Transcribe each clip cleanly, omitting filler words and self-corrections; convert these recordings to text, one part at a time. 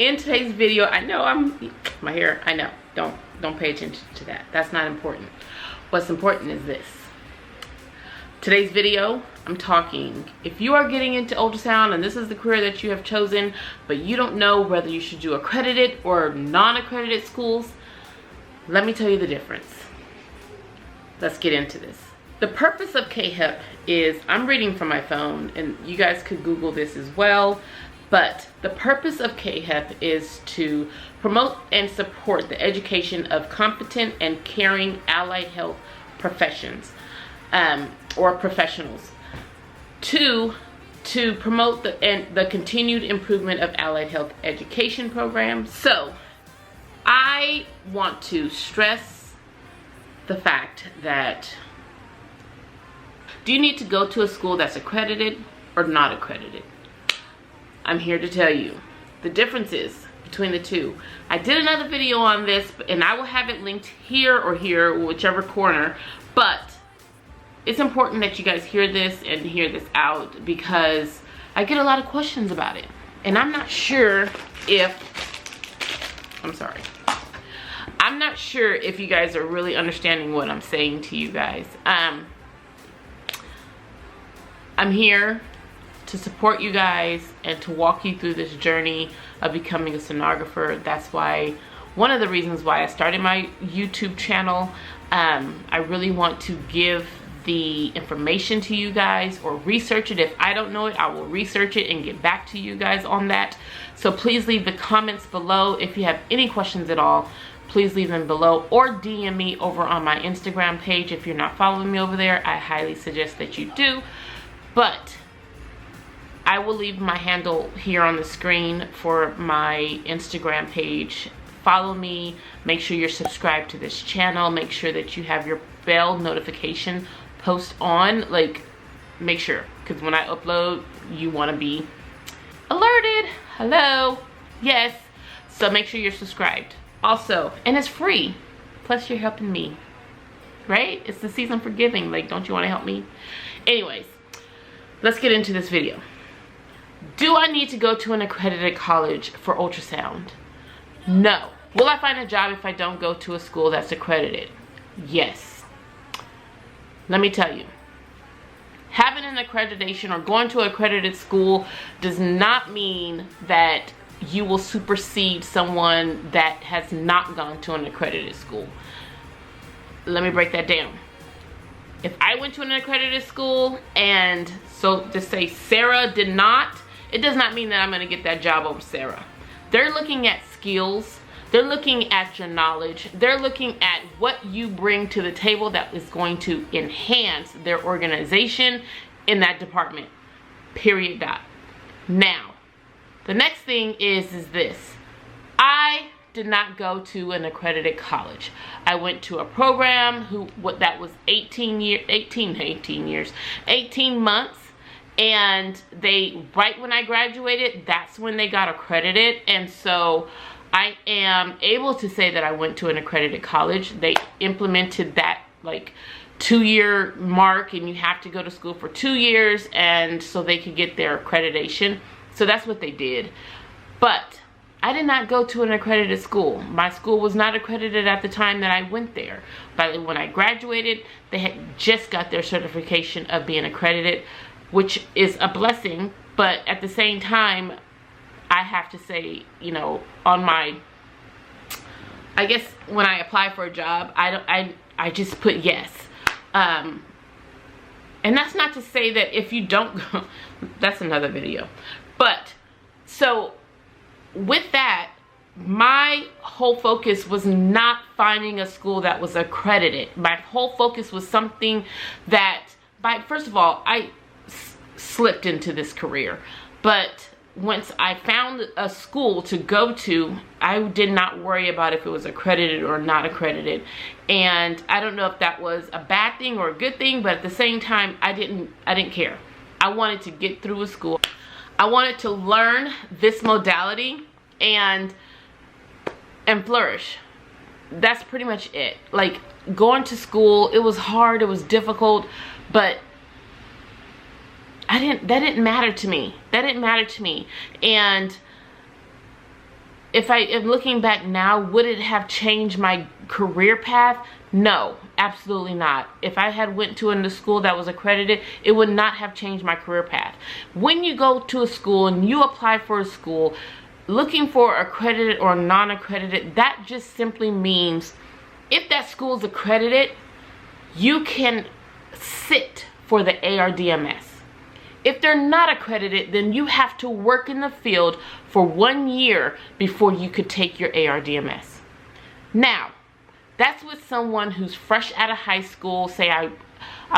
in today's video, I know my hair, I know, don't pay attention to that. That's not important. What's important is this. Today's video, I'm talking, if you are getting into ultrasound and this is the career that you have chosen, but you don't know whether you should do accredited or non-accredited schools, let me tell you the difference. Let's get into this. The purpose of KHEP is, I'm reading from my phone, and you guys could Google this as well, but the purpose of KHEP is to promote and support the education of competent and caring allied health professions or professionals to promote the continued improvement of allied health education programs. So I want to stress the fact that, do you need to go to a school that's accredited or not accredited? I'm here to tell you the differences between the two. I did another video on this, and I will have it linked here or here, whichever corner, but it's important that you guys hear this and hear this out, because I get a lot of questions about it, and I'm not sure if, I'm not sure if you guys are really understanding what I'm saying to you guys. I'm here to support you guys and to walk you through this journey of becoming a sonographer. That's why, one of the reasons why I started my YouTube channel. I really want to give the information to you guys, or research it. If I don't know it, I will research it and get back to you guys on that. So please leave the comments below. If you have any questions at all, please leave them below, or DM me over on my Instagram page. If you're not following me over there, I highly suggest that you do. But I will leave my handle here on the screen for my Instagram page. Follow me, make sure you're subscribed to this channel, make sure that you have your bell notification post on, like, make sure, because when I upload, you want to be alerted. Hello, yes, so make sure you're subscribed also, and it's free, plus you're helping me, right? It's the season for giving. Like, don't you want to help me? Anyways, let's get into this video. Do I need to go to an accredited college for ultrasound? No. Will I find a job if I don't go to a school that's accredited? Yes. Let me tell you, having an accreditation or going to an accredited school does not mean that you will supersede someone that has not gone to an accredited school. Let me break that down. If I went to an accredited school, and so to say Sarah did not, it does not mean that I'm going to get that job over Sarah. They're looking at skills. They're looking at your knowledge. They're looking at what you bring to the table that is going to enhance their organization in that department. Period. Dot. Now, the next thing is this. I did not go to an accredited college. I went to a program that was 18 months. And they, right when I graduated, that's when they got accredited. And so I am able to say that I went to an accredited college. They implemented that like 2-year mark, and you have to go to school for 2 years, and so they could get their accreditation. So that's what they did. But I did not go to an accredited school. My school was not accredited at the time that I went there. But when I graduated, they had just got their certification of being accredited, which is a blessing. But at the same time, I have to say, you know, on my, I guess when I apply for a job, I just put yes. And that's not to say that if you don't go, that's another video. But so with that, my whole focus was not finding a school that was accredited. My whole focus was something that, first of all, I slipped into this career, but once I found a school to go to, I did not worry about if it was accredited or not accredited. And I don't know if that was a bad thing or a good thing, but at the same time, I didn't care. I wanted to get through a school. I wanted to learn this modality and flourish. That's pretty much it. Like, going to school, it was hard, it was difficult, but that didn't matter to me. That didn't matter to me. And if I am looking back now, would it have changed my career path? No, absolutely not. If I had went to a school that was accredited, it would not have changed my career path. When you go to a school and you apply for a school, looking for accredited or non-accredited, that just simply means if that school is accredited, you can sit for the ARDMS. If they're not accredited, then you have to work in the field for 1 year before you could take your ARDMS. Now, that's with someone who's fresh out of high school. Say I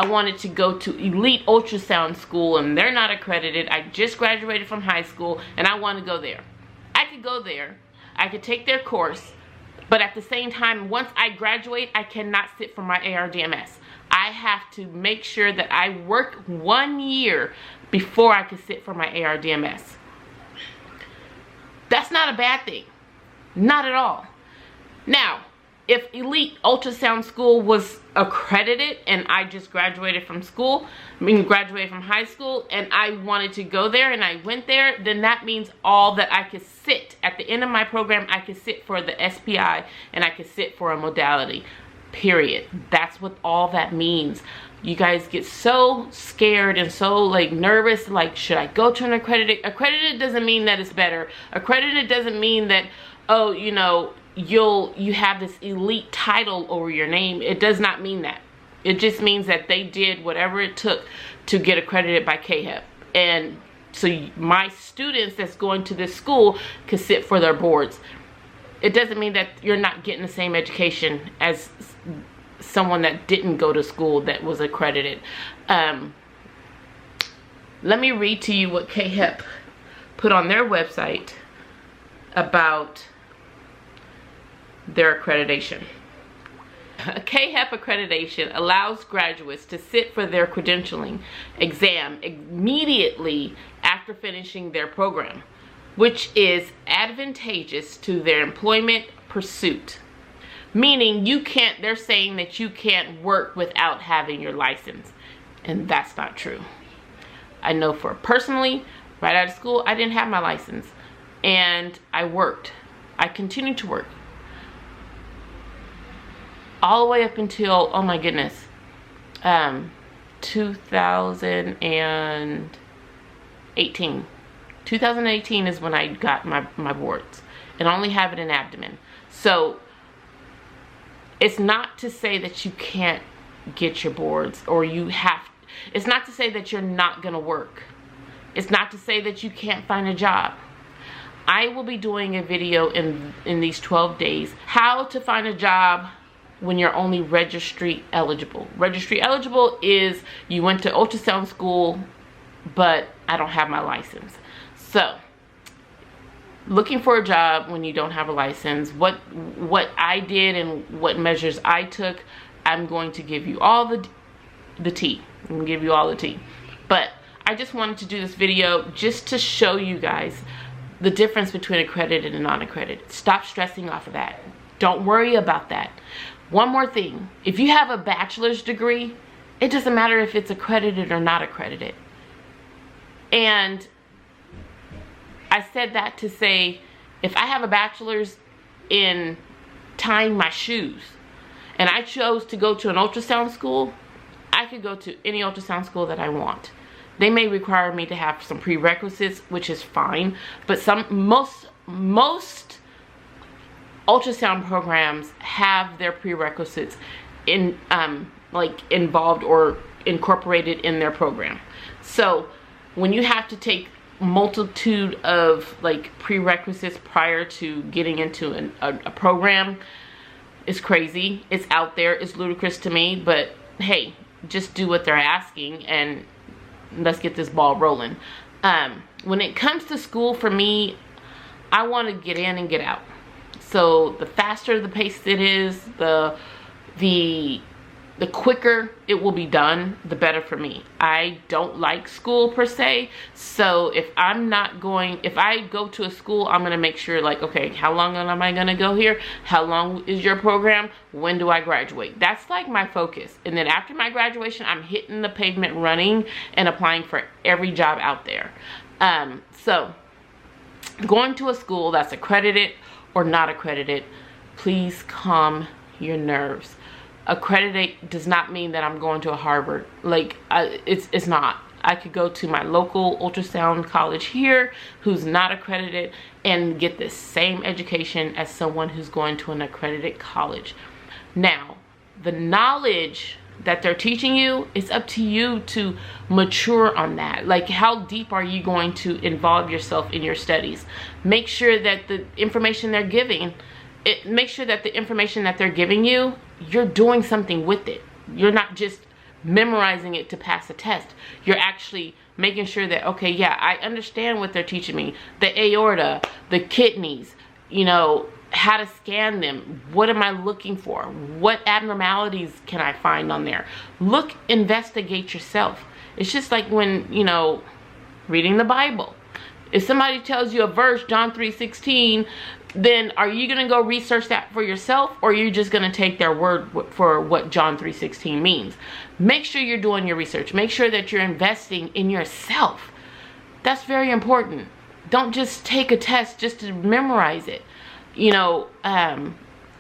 wanted to go to elite ultrasound school and they're not accredited. I just graduated from high school and I want to go there. I could go there. I could take their course. But at the same time, once I graduate, I cannot sit for my ARDMS. I have to make sure that I work 1 year before I can sit for my ARDMS. That's not a bad thing. Not at all. Now, if elite ultrasound school was accredited and I just graduated from school, graduated from high school, and I wanted to go there and I went there, then that means all that I could sit at the end of my program, I could sit for the SPI and I could sit for a modality. Period. That's what all that means. You guys get so scared and so like nervous, like, should I go to an accredited? Accredited doesn't mean that it's better. Accredited doesn't mean that, oh, you know, you have this elite title over your name. It does not mean that. It just means that they did whatever it took to get accredited by KHEP. And so my students that's going to this school could sit for their boards. It doesn't mean that you're not getting the same education as someone that didn't go to school that was accredited. Let me read to you what KHEP put on their website about their accreditation. KHEP accreditation allows graduates to sit for their credentialing exam immediately after finishing their program, which is advantageous to their employment pursuit. Meaning they're saying that you can't work without having your license. And that's not true. I know for personally, right out of school, I didn't have my license. And I worked. I continued to work. All the way up until, oh my goodness, 2018. 2018 is when I got my boards. And I only have it in abdomen. So it's not to say that you can't get your boards or it's not to say that you're not gonna work. It's not to say that you can't find a job. I will be doing a video in these 12 days, how to find a job when you're only registry eligible. Registry eligible is you went to ultrasound school, but I don't have my license. So, looking for a job when you don't have a license, what I did and what measures I took, I'm going to give you all the tea. I'm gonna give you all the tea. But I just wanted to do this video just to show you guys the difference between accredited and non-accredited. Stop stressing off of that. Don't worry about that. One more thing, if you have a bachelor's degree, it doesn't matter if it's accredited or not accredited. And I said that to say, if I have a bachelor's in tying my shoes and I chose to go to an ultrasound school, I could go to any ultrasound school that I want. They may require me to have some prerequisites, which is fine, but most ultrasound programs have their prerequisites involved or incorporated in their program. So when you have to take multitude of prerequisites prior to getting into a program, it's crazy. It's out there. It's ludicrous to me, but hey, just do what they're asking and let's get this ball rolling. When it comes to school, for me, I want to get in and get out. So the faster the pace it is, the quicker it will be done, the better for me. I don't like school per se, so if I go to a school, I'm gonna make sure okay, how long am I gonna go here? How long is your program? When do I graduate? That's my focus. And then after my graduation, I'm hitting the pavement running and applying for every job out there. So going to a school that's accredited or not accredited, please calm your nerves. Accreditate does not mean that I'm going to a Harvard. Like, it's not. I could go to my local ultrasound college here who's not accredited and get the same education as someone who's going to an accredited college. Now, the knowledge that they're teaching you, it's up to you to mature on that. Like, how deep are you going to involve yourself in your studies? Make sure that the information they're giving, make sure that the information that they're giving you, you're doing something with it. You're not just memorizing it to pass a test. You're actually making sure that, okay, yeah, I understand what they're teaching me. The aorta, the kidneys, you know, how to scan them. What am I looking for? What abnormalities can I find on there? Look, investigate yourself. It's just like when, you know, reading the Bible. If somebody tells you a verse, John 3:16, then are you going to go research that for yourself, or are you just going to take their word for what John 3:16 means? Make sure you're doing your research. Make sure that you're investing in yourself. That's very important. Don't just take a test just to memorize it. You know,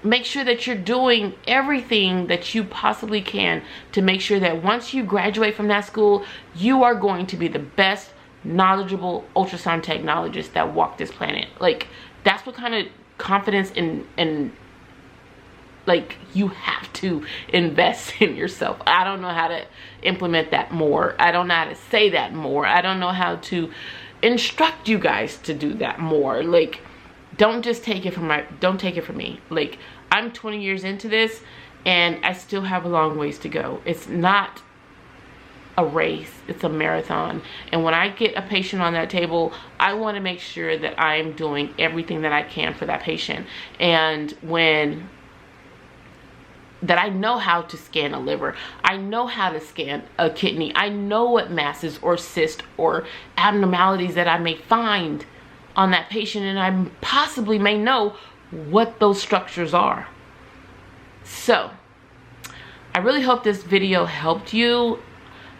make sure that you're doing everything that you possibly can to make sure that once you graduate from that school, you are going to be the best knowledgeable ultrasound technologist that walked this planet. Like, that's what kind of confidence and like you have to invest in yourself. I don't know how to implement that more. I don't know how to say that more. I don't know how to instruct you guys to do that more. Like, don't just take it from me. Like, I'm 20 years into this and I still have a long ways to go. It's not a race, it's a marathon. And when I get a patient on that table, I want to make sure that I'm doing everything that I can for that patient. And that I know how to scan a liver, I know how to scan a kidney, I know what masses or cysts or abnormalities that I may find on that patient, and I possibly may know what those structures are. So I really hope this video helped you.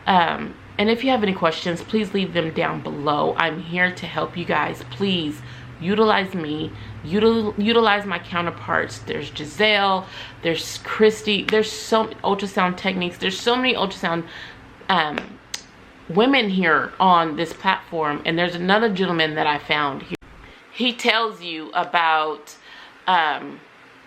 And if you have any questions, please leave them down below. I'm here to help you guys. Please utilize me, utilize my counterparts. There's Giselle, there's Christy, there's so many ultrasound techniques, there's so many ultrasound women here on this platform. And there's another gentleman that I found here. He tells you about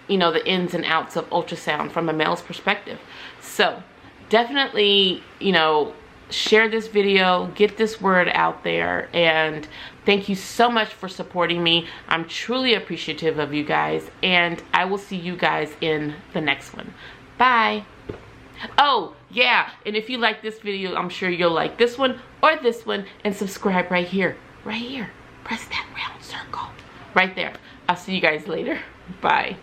you know, the ins and outs of ultrasound from a male's perspective. So definitely, you know, share this video, get this word out there, and thank you so much for supporting me. I'm truly appreciative of you guys, and I will see you guys in the next one. Bye. Oh yeah, and if you like this video, I'm sure you'll like this one or this one, and subscribe right here. Press that round circle right there. I'll see you guys later. Bye.